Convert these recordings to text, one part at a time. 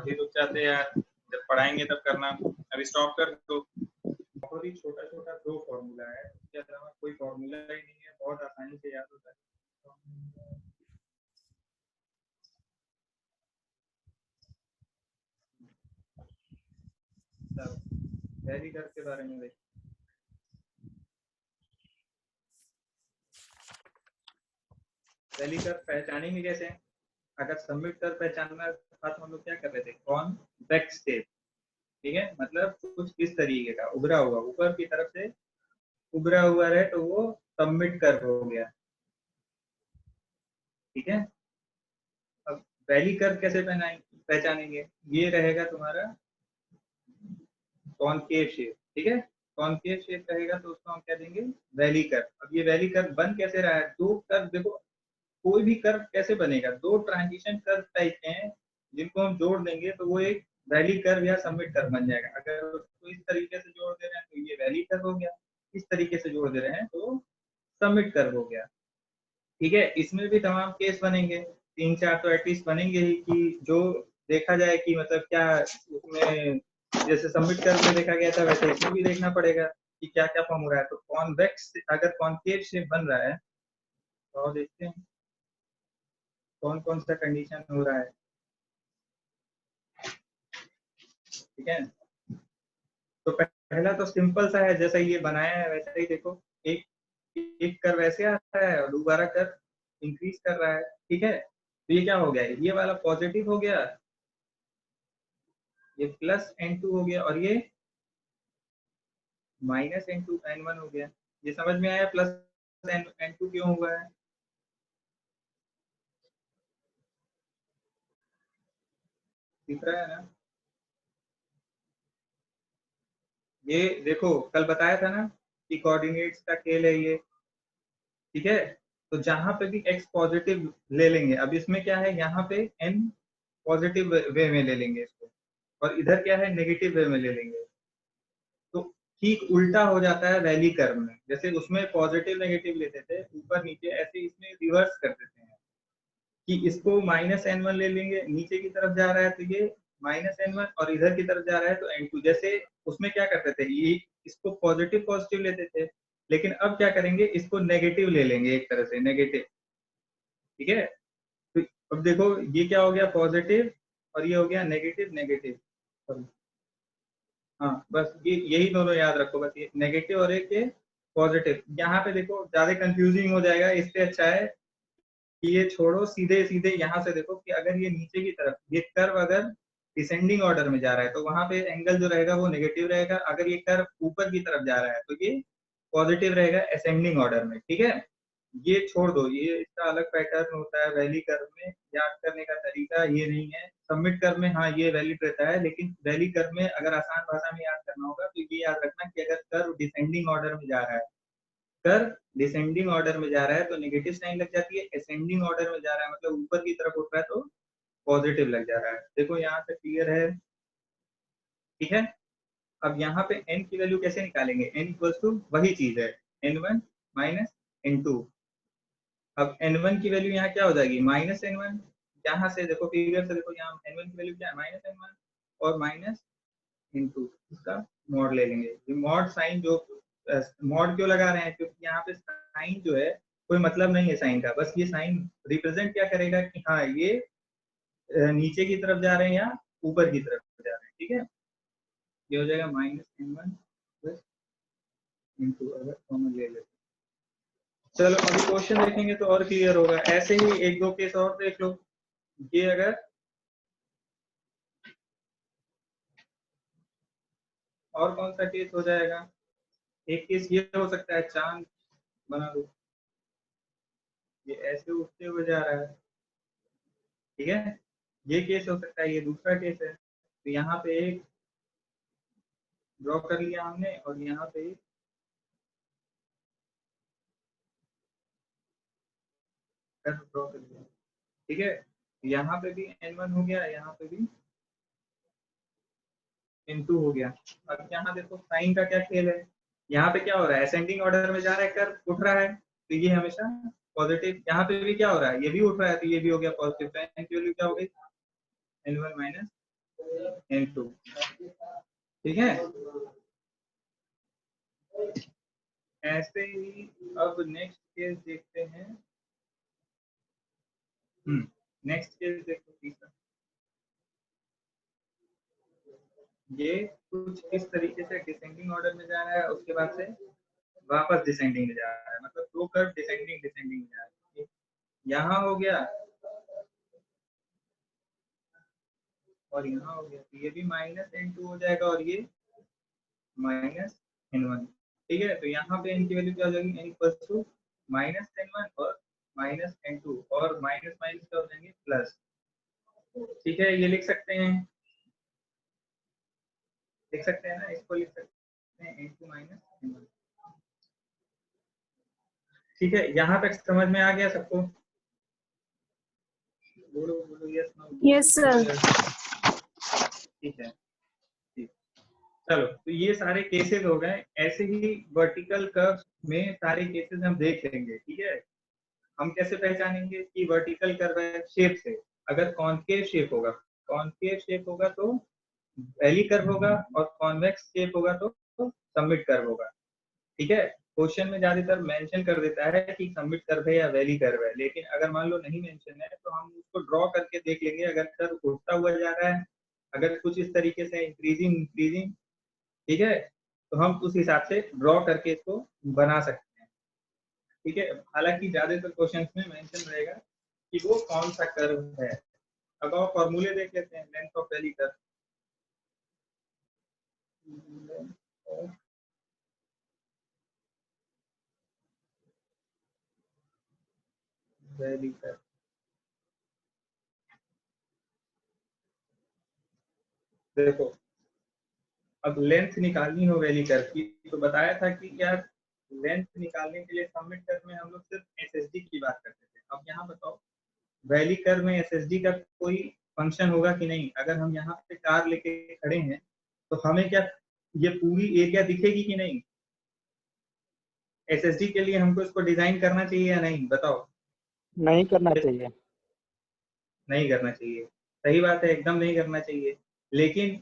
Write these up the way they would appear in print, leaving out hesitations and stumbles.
अभी रुक जाते यार, जब पढ़ाएंगे तब करना, अभी स्टॉप कर दो। बहुत ही छोटा छोटा 2 फॉर्मूला है, इसके अलावा कोई फॉर्मूला ही नहीं है, बहुत आसानी से याद होता है। वैली कर्व के बारे में देखिए, वैली कर्व पहचानेंगे कैसे? अगर सबमिट कर्व पहचानना था तो हम लोग क्या कर रहे थे, कॉन्वेक्स टेप, ठीक है, मतलब कुछ इस तरीके का उभरा हुआ, ऊपर की तरफ से उभरा हुआ रहे तो वो सबमिट कर्व हो गया, ठीक है। अब वैली कर्व कैसे पहचानेंगे? ये रहेगा तुम्हारा कॉनकेव शेप, ठीक है, कॉनकेव शेप रहेगा तो उसको हम कह देंगे वैली कर्व। अब ये वैली कर्व बन कैसे रहा है? 2 कर्व, देखो कोई भी कर्व कैसे बनेगा, 2 ट्रांजिशन कर्व टाइप के हैं जिनको हम जोड़ देंगे तो वो एक वैली कर्व या सबमिट कर्व बन जाएगा। अगर उसको इस तरीके से जोड़ दे रहे हैं तो ये वैली कर्व हो गया, इस तरीके से जोड़ दे रहे हैं तो सबमिट कर्व हो गया, ठीक है। इसमें भी तमाम केस बनेंगे, 3-4 तो एटलीस्ट बनेंगे ही, कि जो देखा जाए कि मतलब क्या उसमें, जैसे सबमिट कर्व में देखा गया था वैसे इसमें भी देखना पड़ेगा कि क्या क्या फॉर्म हो रहा है। तो कॉन्वेक्स, अगर कॉनकेव शेप बन रहा है तो देखते हैं कौन कौन सा कंडीशन हो रहा है, ठीक है। तो पहला तो सिंपल सा है, जैसा ये बनाया है वैसे ही देखो, एक एक कर्व ऐसे आ रहा है और दोबारा कर्व इंक्रीज कर रहा है, ठीक है। तो ये क्या हो गया, ये वाला पॉजिटिव हो गया, ये प्लस n2 हो गया, और ये माइनस n2 n1 हो गया। ये समझ में आया प्लस n2 क्यों हुआ है? दिख रहा है ना? ये देखो कल बताया था ना कि कोऑर्डिनेट्स का खेल है ये, ठीक है। तो जहां पे भी x पॉजिटिव ले लेंगे, अब इसमें क्या है, यहाँ पे n पॉजिटिव वे में ले लेंगे इसको, और इधर क्या है, नेगेटिव वे में ले लेंगे। तो ठीक उल्टा हो जाता है वैली कर्व में, जैसे उसमें पॉजिटिव नेगेटिव लेते थे ऊपर नीचे, ऐसे इसमें रिवर्स कर देते हैं कि इसको माइनस n1 ले लेंगे, नीचे की तरफ जा रहा है तो ये माइनस n1, और इधर की तरफ जा रहा है तो n2। जैसे उसमें क्या करते थे, ये इसको पॉजिटिव पॉजिटिव लेते थे, लेकिन अब क्या करेंगे, इसको नेगेटिव ले लेंगे, एक तरह से नेगेटिव, ठीक है। तो अब देखो ये क्या हो गया, पॉजिटिव, और ये हो गया नेगेटिव नेगेटिव। हाँ बस ये यही दोनों याद रखो, बस ये नेगेटिव और एक ये पॉजिटिव। यहाँ पे देखो ज्यादा कंफ्यूजिंग हो जाएगा, इससे अच्छा है कि ये छोड़ो, सीधे सीधे यहाँ से देखो कि अगर ये नीचे की तरफ, ये कर्व अगर डिसेंडिंग ऑर्डर में जा रहा है तो वहां पे एंगल जो रहेगा वो नेगेटिव रहेगा, अगर ये कर्व ऊपर की तरफ जा रहा है तो ये पॉजिटिव रहेगा असेंडिंग ऑर्डर में, ठीक है। ये छोड़ दो, ये इसका अलग पैटर्न होता है वैली कर्व में, याद करने का तरीका ये नहीं है। सबमिट कर्व में हाँ ये वैलिड रहता है, लेकिन वैली कर्व में अगर आसान भाषा में याद करना होगा तो ये याद रखना कि अगर कर्व डिसेंडिंग ऑर्डर में जा रहा है, कर्व डिसेंडिंग ऑर्डर में जा रहा है तो नेगेटिव साइन लग जाती है, असेंडिंग ऑर्डर में जा रहा है मतलब ऊपर की तरफ उठ रहा है तो पॉजिटिव लग जा रहा है। देखो यहाँ पे क्लियर है, ठीक है। अब यहाँ पे n की वैल्यू कैसे निकालेंगे, n इक्वल्स टू वही चीज है, n1 माइनस n2। अब n1 की वैल्यू यहाँ क्या हो जाएगी, माइनस n1, यहाँ से देखो फिगर से देखो, यहाँ n1 की वैल्यू क्या है, माइनस n1, और माइनस n2, इसका मॉड ले लेंगे। ये मॉड साइन जो मॉड क्यों लगा रहे हैं, क्योंकि यहाँ पे साइन जो है कोई मतलब नहीं है साइन का, बस ये साइन रिप्रेजेंट क्या करेगा कि हाँ ये नीचे की तरफ जा रहे हैं या ऊपर की तरफ जा रहे हैं, ठीक है। ये हो जाएगा माइनस n1 प्लस n2, अगर कॉमन ले लेते। चलो अभी क्वेश्चन देखेंगे तो और क्लियर होगा, ऐसे ही एक दो केस और देख लो। ये अगर और कौन सा केस हो जाएगा, एक केस ये हो सकता है, चांद बना दो, ये ऐसे उठते हुए जा रहा है, ठीक है। ये केस हो सकता है, ये दूसरा केस है। तो यहाँ पे एक ड्रॉ कर लिया हमने, और यहाँ पे एक कर्व ड्रॉ कर लिया, ठीक है। यहाँ पे भी n1 हो गया, यहाँ पे भी n2 हो गया। अब यहाँ देखो साइन का क्या खेल है, यहाँ पे क्या हो रहा है, असेंडिंग ऑर्डर में जा रहा है, कर्व उठ रहा है तो ये हमेशा पॉजिटिव। यहाँ पे भी क्या हो रहा है, ये भी उठ रहा है तो ये भी हो गया पॉजिटिव। साइन की वैल्यू क्या हो गई, n1 माइनस N2, ठीक है। ऐसे ही अब नेक्स्ट केस देखते हैं। नेक्स्ट केस देखो तीसरा। ये कुछ इस तरीके से डिसेंडिंग ऑर्डर में जा रहा है, उसके बाद से वापस डिसेंडिंग में जा रहा है, मतलब दो कर्व डिसेंडिंग डिसेंडिंग में जा रहा है। यहाँ हो गया और यहाँ हो गया, तो ये भी -N2 हो जाएगा और ये -N1, ठीक है। तो यहाँ पे n की वैल्यू क्या हो जाएगी, n इक्वल टू -N1 और -N2 और माइनस माइनस क्या हो जाएंगे प्लस, ठीक है। ये लिख सकते हैं ना, इसको लिख सकते हैं N2 -N1, ठीक है। यहाँ तक समझ में आ गया सबको? बोलो बोलो यस नो। Yes sir. ठीक है, ठीक। चलो, तो ये सारे केसेस हो गए। ऐसे ही वर्टिकल कर्व में सारे केसेस हम देख लेंगे, ठीक है। हम कैसे पहचानेंगे कि वर्टिकल कर्व है? शेप से। अगर कॉन्केव शेप होगा तो वैली कर्व होगा, और कॉन्वेक्स शेप होगा तो सबमिट कर्व होगा, ठीक है। क्वेश्चन में ज्यादातर मेंशन कर देता है कि सबमिट कर्व है या वैली कर्व है, लेकिन अगर मान लो नहीं मेंशन है तो हम उसको ड्रॉ करके देख लेंगे। अगर कर्व उठता हुआ जा रहा है, अगर कुछ इस तरीके से इंक्रीजिंग, ठीक है, तो हम उस हिसाब से ड्रॉ करके इसको बना सकते हैं, ठीक है। हालांकि ज्यादातर क्वेश्चंस में मेंशन रहेगा कि वो कौन सा कर्व है। अब आप फॉर्मूले देख लेते हैं। Length of valley curve, valley curve, देखो अब लेंथ निकालनी हो वैली कर्व की, तो बताया था कि यार लेंथ निकालने के लिए सबमिट कर्व में हम लोग सिर्फ एसएसडी की बात करते थे। अब यहाँ बताओ वैली कर्व में एसएसडी का कोई फंक्शन होगा कि नहीं? अगर हम यहाँ पे कार लेके खड़े हैं तो हमें क्या ये पूरी एरिया दिखेगी कि नहीं? एसएसडी के लिए हमको इसको डिजाइन करना चाहिए या नहीं, बताओ? नहीं करना चाहिए। नहीं करना चाहिए, सही बात है, एकदम नहीं करना चाहिए। लेकिन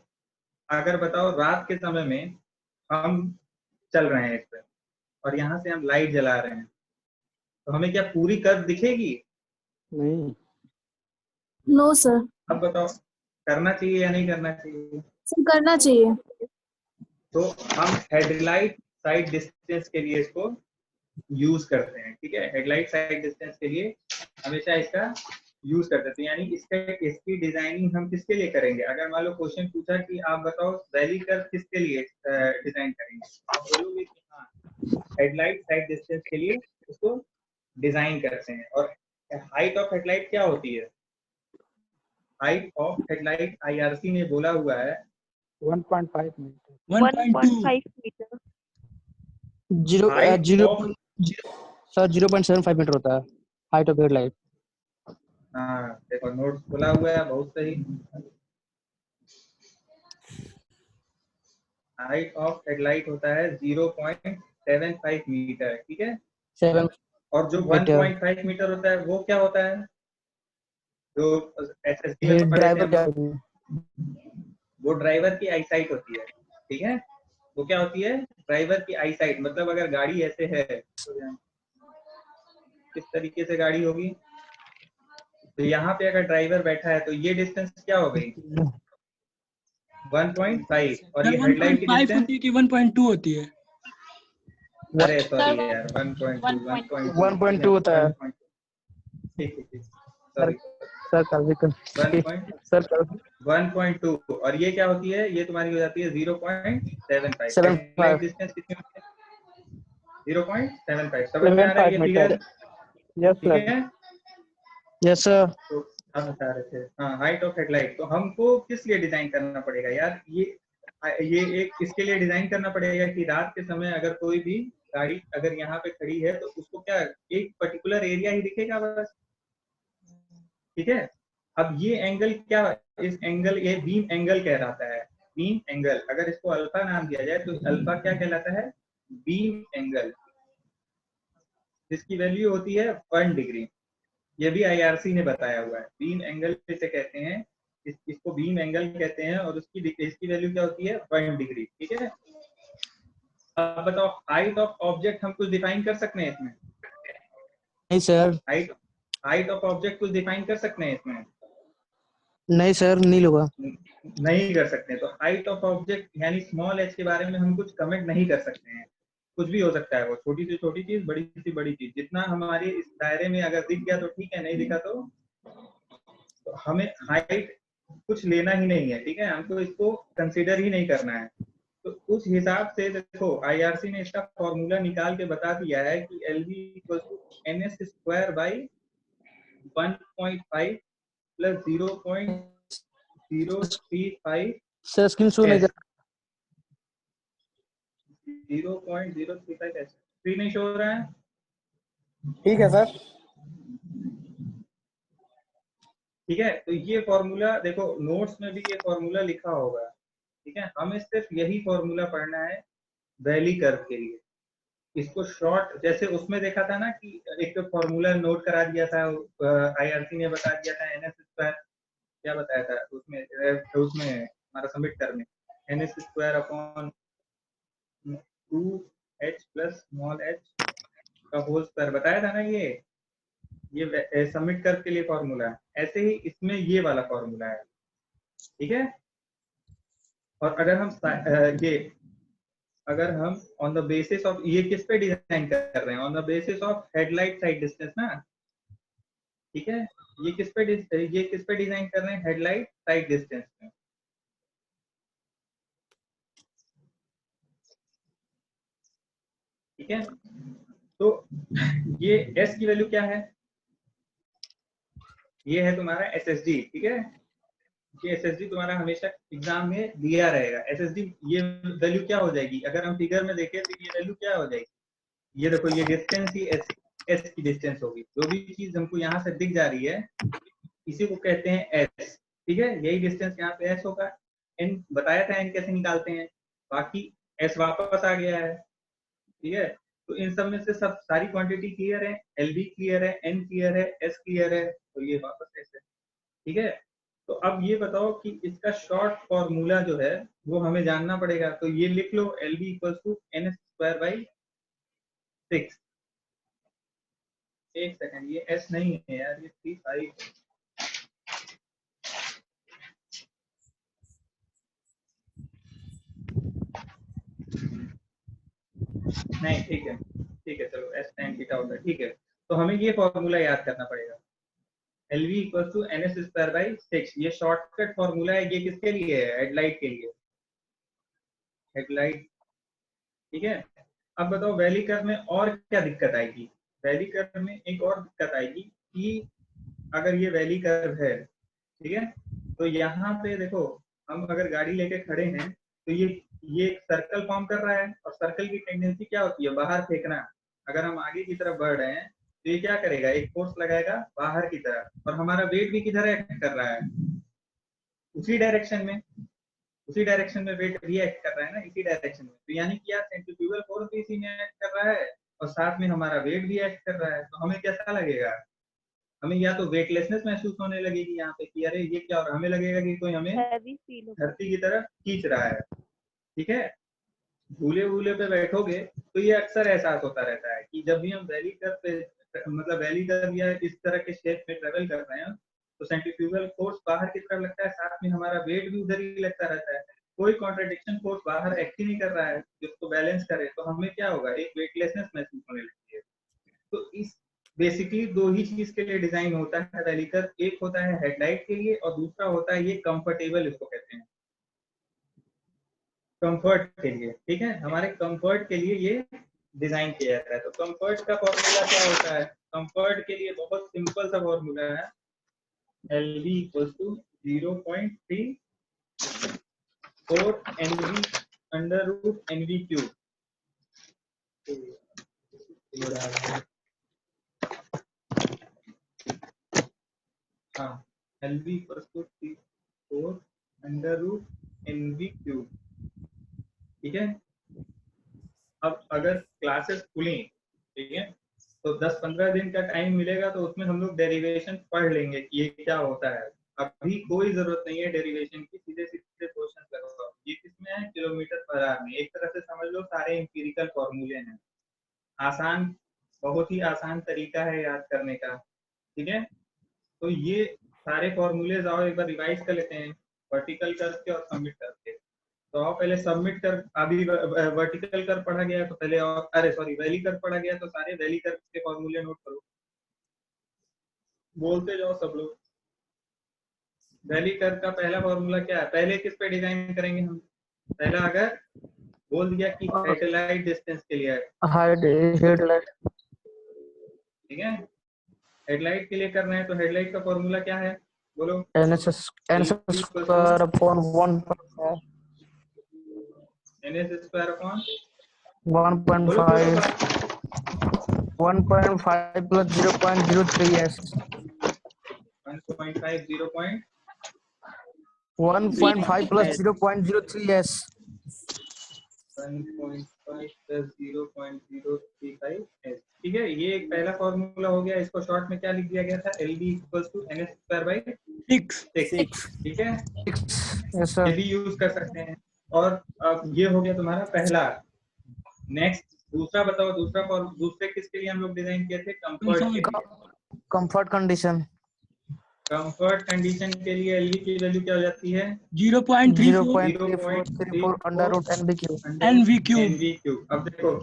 अगर बताओ रात के समय में हम चल रहे हैं इस पे और यहाँ से हम लाइट जला रहे हैं, तो हमें क्या पूरी कर्व दिखेगी? नहीं। No sir. अब बताओ करना चाहिए या नहीं करना चाहिए? सर करना चाहिए। तो हम हेडलाइट साइड डिस्टेंस के लिए इसको यूज करते हैं, ठीक है। हेडलाइट साइड डिस्टेंस के लिए हमेशा इसका यूज करते हैं। यानी इसकी डिजाइनिंग हम किसके लिए करेंगे? अगर मान लो क्वेश्चन पूछा कि आप बताओ वैली कर्व किसके लिए डिजाइन करेंगे, आप बोलोगे कि हाँ हेडलाइट साइड डिस्टेंस के लिए उसको डिजाइन करते हैं। और हाइट ऑफ हेडलाइट क्या होती है? हाइट ऑफ हेडलाइट आईआरसी ने बोला हुआ है 1.5 मीटर। 1.5 मीटर। 0.75 मीटर होता है हाइट ऑफ हेडलाइट। हाँ देखो नोट्स खुला हुआ है, बहुत सही। हाइट ऑफ हेडलाइट होता है 0.75 मीटर, ठीक है। 7 और जो 1.5 मीटर होता है वो क्या होता है? जो एसएसटी में पढ़े थे हम लोग, वो ड्राइवर की आईसाइट होती है, ठीक है। वो क्या होती है? ड्राइवर की आईसाइट। मतलब अगर गाड़ी ऐसे है तो किस तरीके से गाड़ी होगी, तो यहाँ पे अगर ड्राइवर बैठा है तो ये डिस्टेंस क्या हो गई? 1.5। और ये हेडलाइट की डिस्टेंस होती है कि 1.2 होती है? अरे सॉरी यार 1.2 होता है। ठीक ठीक, सॉरी सर सर 1.2। और ये क्या होती है? ये तुम्हारी हो जाती है 0.75। हेडलाइट डिस्टेंस कितनी होती है? 0.75। समझ में आ रहा है ये फिगर? यस ठीक सर। है। Yes sir. तो हम बता रहे थे हाँ हाइट ऑफ हेडलाइट। तो हमको किस लिए डिजाइन करना पड़ेगा यार? ये एक इसके लिए डिजाइन करना पड़ेगा कि रात के समय अगर कोई भी गाड़ी अगर यहाँ पे खड़ी है तो उसको क्या एक पर्टिकुलर एरिया ही दिखेगा बस, ठीक है। अब ये एंगल क्या, इस एंगल ये बीम एंगल कहलाता है। बीम एंगल, अगर इसको अल्फा नाम दिया जाए तो अल्फा क्या कहलाता है? बीम एंगल, जिसकी वैल्यू होती है 1 डिग्री। ये भी आईआरसी ने बताया हुआ है। बीम एंगल इसे कहते हैं इसको बीम एंगल कहते हैं और इसकी वैल्यू क्या होती है 1 डिग्री। ठीक है, अब बताओ हाइट ऑफ ऑब्जेक्ट हम कुछ डिफाइन कर सकते हैं इसमें? नहीं सर, हाइट ऑफ ऑब्जेक्ट कुछ डिफाइन कर सकते हैं इसमें? नहीं सर, नहीं होगा। नहीं कर सकते। तो हाइट ऑफ ऑब्जेक्ट यानी स्मॉल एच के बारे में हम कुछ कमेंट नहीं कर सकते हैं। कुछ भी हो सकता है, वो छोटी से छोटी चीज, बड़ी से बड़ी चीज, जितना हमारे इस दायरे में अगर दिख गया तो ठीक है, नहीं दिखा तो हमें हाइट कुछ लेना ही नहीं है। ठीक है, हमको इसको कंसीडर ही नहीं करना है। तो उस हिसाब से देखो आईआरसी ने इसका फॉर्मूला निकाल के बता दिया है कि LV = NS² by 1.5 plus 0.035 sir screen show नहीं कर। 0.035 स्क्रीन नहीं शो हो रहा है? ठीक है सर। ठीक है, तो ये फॉर्मूला देखो नोट्स में भी ये फॉर्मूला लिखा होगा। ठीक है, हमें सिर्फ यही फॉर्मूला पढ़ना है वैली कर्व के लिए। इसको शॉर्ट, जैसे उसमें देखा था ना कि एक फॉर्मूला नोट करा दिया था, आईआरसी ने बता दिया था NS², क्या बताया था उसमें हमारा सबमिट करने, NS² / 2h + स्मॉल h का होल स्क्वायर बताया था ना। ये सबमिट कर्व के लिए फॉर्मूला है। ऐसे ही इसमें ये वाला फॉर्मूला है। ठीक है, और अगर हम ऑन द बेसिस ऑफ, ये किस पे डिजाइन कर रहे हैं? On the basis of headlight side distance ना। ठीक है, ये किस पे डिजाइन कर रहे हैं? हेडलाइट साइड डिस्टेंस में। ठीक है, तो ये S की वैल्यू क्या है? ये है तुम्हारा SSD। ठीक है, ये SSD तुम्हारा हमेशा एग्जाम में दिया रहेगा। SSD ये वैल्यू क्या हो जाएगी? अगर हम फिगर में देखें तो ये वैल्यू क्या हो जाएगी? ये देखो, ये डिस्टेंस ही S की डिस्टेंस होगी। जो भी चीज हमको यहाँ से दिख जा रही है इसी को कहते हैं S। ठीक है, यही डिस्टेंस यहाँ पे S होगा। N बताया था N कैसे निकालते हैं, बाकी S वापस आ गया है। ठीक है, तो इन सब में से सब सारी क्वांटिटी क्लियर है, LV क्लियर है, N क्लियर है, S क्लियर है, तो ये वापस S है। ठीक है, तो अब ये बताओ कि इसका शॉर्ट फॉर्मूला जो है वो हमें जानना पड़ेगा। तो ये लिख लो, LV = NS² बाई 6। एक सेकंड, ये S नहीं है यार, ये 35 है। नहीं, ठीक है चलो, S tan थीटा होता है। ठीक है, तो हमें ये फॉर्मूला याद करना पड़ेगा, LV = NS² बाई 6। ये शॉर्टकट फॉर्मूला है। ये किसके लिए है? हेडलाइट के लिए, हेडलाइट। ठीक है, अब बताओ वैली कर्व में और क्या दिक्कत आएगी? वैली कर्व में एक और दिक्कत आएगी कि अगर ये वैली कर्व है, ठीक है, तो यहाँ पे देखो हम अगर गाड़ी लेके खड़े हैं तो ये एक सर्कल फॉर्म कर रहा है, और सर्कल की टेंडेंसी क्या होती है? बाहर फेंकना। अगर हम आगे की तरफ बढ़ रहे हैं तो ये क्या करेगा? एक फोर्स लगाएगा बाहर की तरफ, और हमारा वेट भी किधर एक्ट कर रहा है? उसी डायरेक्शन में वेट रिएक्ट कर रहा है ना, इसी डायरेक्शन में। तो यानी कि यार सेंट्रीफ्यूगल फोर्स भी इसी में एक्ट कर रहा है और साथ में हमारा वेट भी एक्ट कर रहा है। तो हमें कैसा लगेगा? हमें या तो वेटलेसनेस महसूस होने लगेगी यहाँ पे कि अरे ये क्या, और हमें लगेगा कि कोई हमें धरती की तरफ खींच रहा है। ठीक है, झूले पे बैठोगे तो ये अक्सर एहसास होता रहता है कि जब भी हम वैली कर्व या इस तरह के शेप में ट्रेवल कर रहे हैं तो सेंट्रीफ्यूगल फोर्स बाहर की तरफ लगता है, साथ में हमारा वेट भी उधर ही लगता रहता है। कोई कॉन्ट्रडिक्शन फोर्स बाहर एक्ट ही नहीं कर रहा है जिसको बैलेंस करे, तो हमें क्या होगा? एक वेटलेसनेस महसूस होने लगती है। तो इस बेसिकली दो ही चीज के लिए डिजाइन होता है वैली कर्व। एक होता है हेडलाइट के लिए और दूसरा होता है ये कंफर्टेबल, इसको कहते हैं कंफर्ट के लिए। ठीक है, हमारे कंफर्ट के लिए ये डिजाइन किया जाता है। तो कंफर्ट का फॉर्मूला क्या होता है? कंफर्ट के लिए बहुत सिंपल सा फॉर्मूला है, LV = 0.34 NV/NV³। हाँ, LV = 34 √NV³। ठीक है, अब अगर क्लासेस खुली, ठीक है, तो 10-15 दिन का टाइम मिलेगा तो उसमें हम लोग डेरिवेशन पढ़ लेंगे कि ये क्या होता है। अभी कोई जरूरत नहीं है डेरिवेशन की, सीधे सीधे क्वेश्चन लगाओ। ये किसमें है? किलोमीटर पर आवर में। एक तरह से समझ लो सारे इंपीरिकल फॉर्मूले हैं। आसान, बहुत ही आसान तरीका है याद करने का। ठीक है, तो ये सारे फॉर्मूले आओ एक बार रिवाइज कर लेते हैं, वर्टिकल कर्व के और सबमिट कर्व के। तो आओ पहले सबमिट कर्व, अभी वर्टिकल कर्व पढ़ा गया है तो पहले, और अरे सॉरी वैली कर्व पढ़ा गया, तो सारे वैली कर्व के फॉर्मूले नोट करो, बोलते जाओ सब लोग। वैली कर्व का पहला फॉर्मूला क्या है? पहले किस पे डिजाइन करेंगे हम? पहला अगर बोल दिया कि हेडलाइट डिस्टेंस के लिए, हेडलाइट। ठीक है, हेडलाइट के लिए करना है तो हेडलाइट का फॉर्मूला क्या है बोलो? NSS square upon 1.5 NS square upon 1.5 1.5 plus 0.03s 1.5 0.5 1.5 plus 0.03s 1.5 plus 0.035 s। ठीक है, ये एक पहला फॉर्मूला हो गया। इसको शॉर्ट में क्या लिख दिया गया था? LB equals to NS square by 6। ठीक है, यस ये सर। भी यूज कर सकते हैं। और अब ये हो गया तुम्हारा पहला। नेक्स्ट दूसरा बताओ, दूसरे किसके लिए हम लोग डिजाइन किए थे? कंफर्ट के लिए। कंफर्ट कंडीशन कंफर्ट कंडीशन के लिए एलवी की वैल्यू क्या हो जाती है? 0.34 under root NV cube NV cube. NV cube. अब देखो,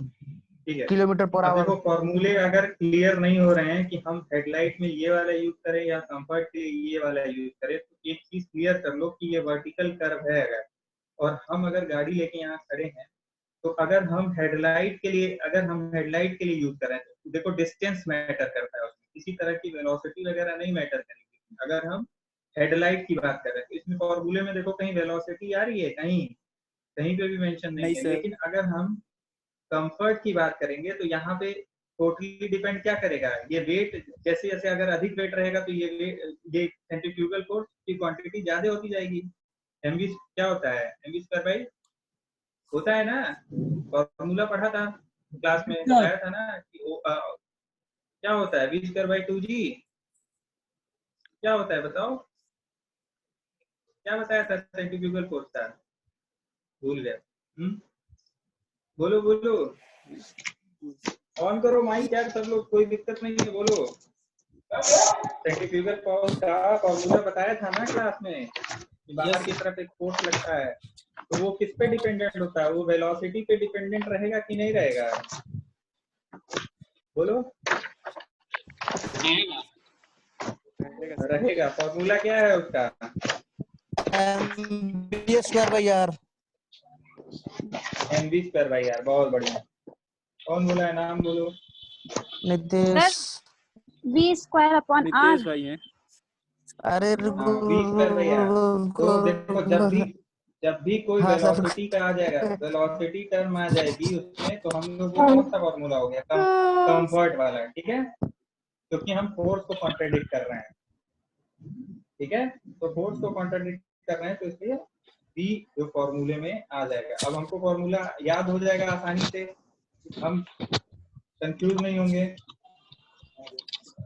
ठीक है, किलोमीटर पर अब आवर। देखो फॉर्मूले अगर क्लियर नहीं हो रहे हैं कि हम हेडलाइट में ये वाला यूज करें या कंफर्ट के लिए ये वाला यूज करें, तो एक चीज क्लियर कर लो कि ये वर्टिकल कर्व है अगर, और हम अगर गाड़ी लेके यहाँ खड़े हैं, तो अगर हम हेडलाइट के लिए यूज करें तो देखो डिस्टेंस मैटर करता है उसमें, किसी तरह की वेलोसिटी वगैरह नहीं मैटर करेगी। अगर हम हेडलाइट की बात कर रहे हैं तो इसमें फॉर्मूले में देखो कहीं वेलोसिटी आ रही है? कहीं कहीं पे भी मेंशन नहीं है। लेकिन अगर हम कंफर्ट की बात करेंगे तो यहाँ पे टोटली डिपेंड क्या करेगा? ये वेट, जैसे जैसे अगर अधिक वेट रहेगा तो ये सेंट्रीफ्यूगल फोर्स की क्वांटिटी ज्यादा होती जाएगी। एमवी क्या होता है? एमवी स्क्वायर बाई होता है ना, फॉर्मूला पढ़ा था क्लास में, बताया था ना कि क्या होता है? V square by 2g। क्या होता है बताओ? क्या बताया था सेंट्रीफ्यूगल फोर्स का? भूल गया। बोलो बोलो, ऑन करो माइक यार सब लोग, कोई दिक्कत नहीं है, बोलो। सेंट्रीफ्यूगल फोर्स का फॉर्मूला बताया था ना क्लास में कि बाहर की तरफ एक फोर्स लगता है, तो वो किस पे डिपेंडेंट होता है? वो वेलोसिटी पे डिपेंडेंट रहेगा कि नहीं रहेगा? बोलो। रहेगा। फॉर्मूला क्या है उसका? MB square by R. MV square by R. बहुत बढ़िया। कौन बोला है? नाम बोलो। Nitesh. V square upon R। अरे हाँ, वी स्क्वायर बाई आर। तो देखो जब भी कोई हाँ सर। वेलोसिटी का आ जाएगा, वेलोसिटी टर्म आ जाएगी उसमें, तो हम लोग वो कौन सा फॉर्मूला हो गया? कंफर्ट वाला। ठीक है, क्योंकि हम फोर्स को कॉन्ट्रडिक्ट कर रहे हैं। ठीक है, तो फोर्स को कॉन्ट्रडिक्ट कर रहे हैं तो इसलिए बी जो फॉर्मूले में आ जाएगा। अब हमको फॉर्मूला याद हो जाएगा आसानी से, हम कंफ्यूज नहीं होंगे।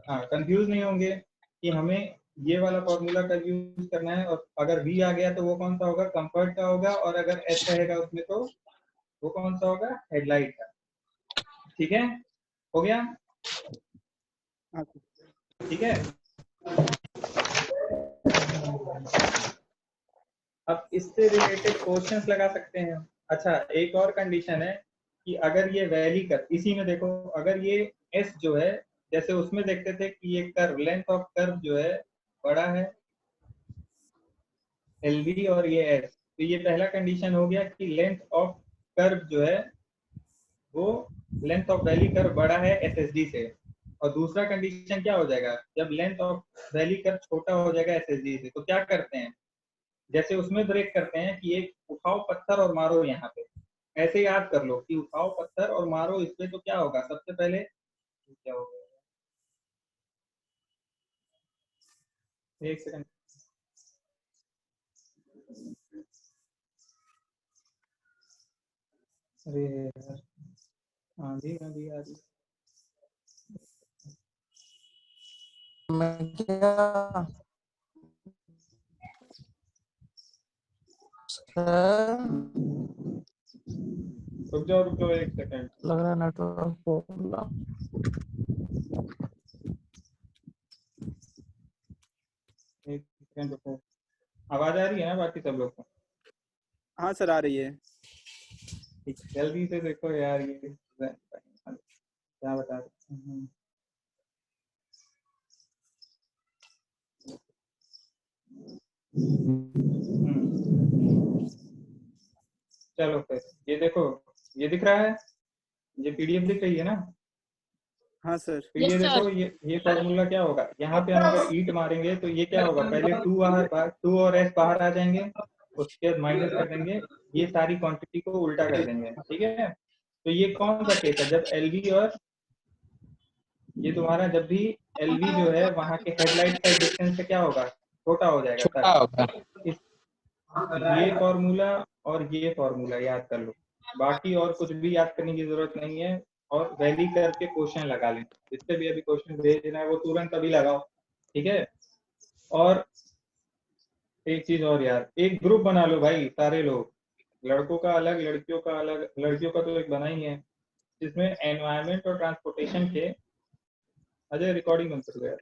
हाँ, कंफ्यूज नहीं होंगे कि हमें ये वाला फॉर्मूला का यूज करना है, और अगर वी आ गया तो वो कौन सा होगा? कंफर्ट का होगा, और अगर एस रहेगा उसमें तो वो कौन सा होगा? हेडलाइट का। ठीक है, हो गया? ठीक है, अब इससे रिलेटेड क्वेश्चंस लगा सकते हैं। अच्छा, एक और कंडीशन है कि अगर ये वैली कर्व, इसी में देखो, अगर ये एस जो है, जैसे उसमें देखते थे कि ये कर्व, लेंथ ऑफ कर्व जो है बड़ा है एलबी और ये एस, तो ये पहला कंडीशन हो गया कि लेंथ ऑफ कर्व जो है वो लेंथ ऑफ वैली कर्व बड़ा है एसएसडी से। और दूसरा कंडीशन क्या हो जाएगा? जब लेंथ ऑफ वैली कर्व छोटा हो जाएगा एसएसडी से, तो क्या करते हैं? जैसे उसमें ब्रेक करते हैं कि एक उठाओ पत्थर और मारो यहाँ पे, ऐसे याद कर लो कि उठाओ पत्थर और मारो इस पे, तो क्या होगा सबसे पहले? क्या होगा? एक सेकंड। अरे यार, आंधी आंधी आ रही। मैं क्या सर रुक जाओ 1 सेकंड। लग रहा है नेटवर्क प्रॉब्लम। एक सेकंड रुको। आवाज आ रही है ना बाकी सब लोग को? हाँ सर आ रही है। ठीक, जल्दी से देखो यार ये क्या बता रहे हैं। चलो फिर ये देखो, ये दिख रहा है, ये पीडीएफ दिख रही है ना? हाँ सर। तो ये देखो, ये फॉर्मूला क्या होगा, यहाँ पे हम अगर ईट मारेंगे तो ये क्या होगा, पहले 2 और s बाहर आ जाएंगे, उसके बाद माइनस कर देंगे, ये सारी क्वांटिटी को उल्टा कर देंगे, ठीक है। तो ये कौन सा केस है, जब एलवी और ये तुम्हारा, जब भी एलवी जो है वहां के हेडलाइट का डिस्टेंस से क्या होगा, छोटा हो जाएगा सर। ये फॉर्मूला और ये फॉर्मूला याद कर लो, बाकी और कुछ भी याद करने की जरूरत नहीं है। और वैली करके क्वेश्चन लगा लें, जिससे भी अभी क्वेश्चन भेजना है वो तुरंत अभी लगाओ, ठीक है। और एक चीज और यार, एक ग्रुप बना लो भाई, सारे लोग, लड़कों का अलग, लड़कियों का अलग, लड़कियों का तो एक बना ही है, जिसमें एनवायरमेंट और ट्रांसपोर्टेशन के। अजय रिकॉर्डिंग बंद कर दो यार।